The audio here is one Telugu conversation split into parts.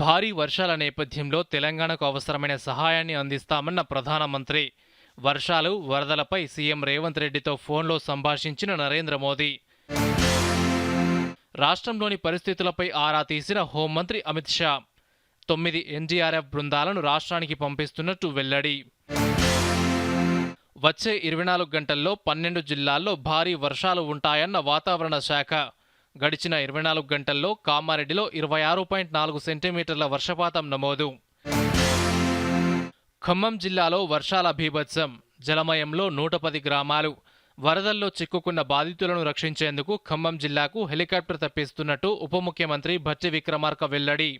భారీ వర్షాల నేపథ్యంలో తెలంగాణకు అవసరమైన సహాయాన్ని అందిస్తామన్న ప్రధానమంత్రి. వర్షాలు, వరదలపై సీఎం రేవంత్ రెడ్డితో ఫోన్లో సంభాషించిన నరేంద్ర మోదీ. రాష్ట్రంలోని పరిస్థితులపై ఆరా తీసిన హోంమంత్రి అమిత్ షా. 9 ఎన్డీఆర్ఎఫ్ బృందాలను రాష్ట్రానికి పంపిస్తున్నట్టు వెల్లడి. వచ్చే 24 గంటల్లో 12 జిల్లాల్లో భారీ వర్షాలు ఉంటాయన్న వాతావరణ శాఖ. గడిచిన 24 గంటల్లో కామారెడ్డిలో 26.4 సెంటీమీటర్ల వర్షపాతం నమోదు. ఖమ్మం జిల్లాలో వర్షాల బీభత్సం. జలమయంలో 110 గ్రామాలు. వరదల్లో చిక్కుకున్న బాధితులను రక్షించేందుకు ఖమ్మం జిల్లాకు హెలికాప్టర్ తప్పిస్తున్నట్టు ఉప ముఖ్యమంత్రి భట్టి విక్రమార్క వెల్లడి.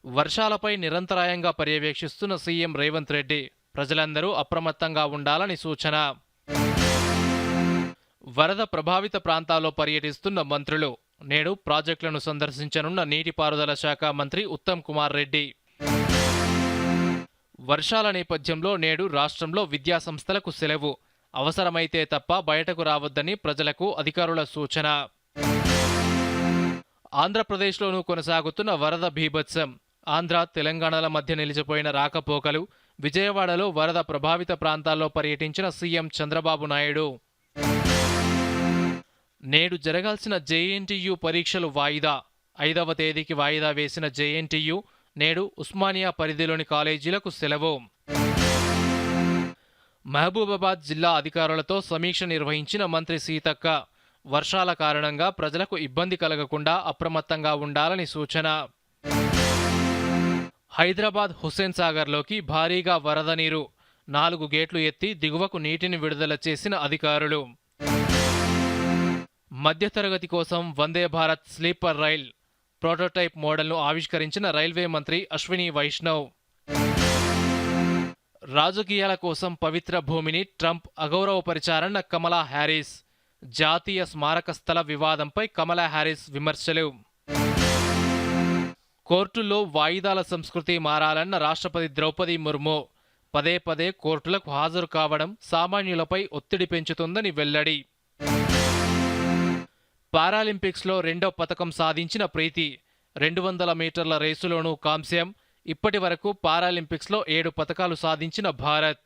వర్షాలపై నిరంతరాయంగా పర్యవేక్షిస్తున్న సీఎం రేవంత్ రెడ్డి. ప్రజలందరూ అప్రమత్తంగా ఉండాలని సూచన. వరద ప్రభావిత ప్రాంతాల్లో పర్యటిస్తున్న మంత్రులు. నేడు ప్రాజెక్టులను సందర్శించనున్న నీటిపారుదల శాఖ మంత్రి ఉత్తమ్ కుమార్ రెడ్డి. వర్షాల నేపథ్యంలో నేడు రాష్ట్రంలో విద్యాసంస్థలకు సెలవు. అవసరమైతే తప్ప బయటకు రావద్దని ప్రజలకు అధికారుల సూచన. ఆంధ్రప్రదేశ్లోనూ కొనసాగుతున్న వరద బీభత్సం. ఆంధ్ర, తెలంగాణల మధ్య నిలిచిపోయిన రాకపోకలు. విజయవాడలో వరద ప్రభావిత ప్రాంతాల్లో పర్యటించిన సీఎం చంద్రబాబు నాయుడు. నేడు జరగాల్సిన జేఎన్టీయూ పరీక్షలు వాయిదా. 5వ తేదీకి వాయిదా వేసిన జేఎన్టీయూ నేడు ఉస్మానియా పరిధిలోని కాలేజీలకు సెలవు. మహబూబాబాద్ జిల్లా అధికారులతో సమీక్ష నిర్వహించిన మంత్రి సీతక్క. వర్షాల కారణంగా ప్రజలకు ఇబ్బంది కలగకుండా అప్రమత్తంగా ఉండాలని సూచన. హైదరాబాద్ హుస్సేన్ సాగర్లోకి భారీగా వరద నీరు. 4 గేట్లు ఎత్తి దిగువకు నీటిని విడుదల చేసిన అధికారులు. మధ్యతరగతి కోసం Vande Bharat sleeper rail prototype మోడల్ను ఆవిష్కరించిన రైల్వే మంత్రి అశ్విని వైష్ణవ్. రాజకీయాల కోసం పవిత్ర భూమిని ట్రంప్ అగౌరవపరిచారన్న కమలా హ్యారిస్. జాతీయ స్మారక స్థల వివాదంపై కమలా హ్యారిస్ విమర్శలు. కోర్టుల్లో వాయిదాల సంస్కృతి మారాలన్న రాష్ట్రపతి ద్రౌపది ముర్ము. పదే పదే కోర్టులకు హాజరు కావడం సామాన్యులపై ఒత్తిడి పెంచుతుందని వెల్లడి. పారాలింపిక్స్లో 2వ పతకం సాధించిన ప్రీతి. 200 మీటర్ల రేసులోనూ కాంస్యం. ఇప్పటి వరకు పారాలింపిక్స్లో 7 పతకాలు సాధించిన భారత్.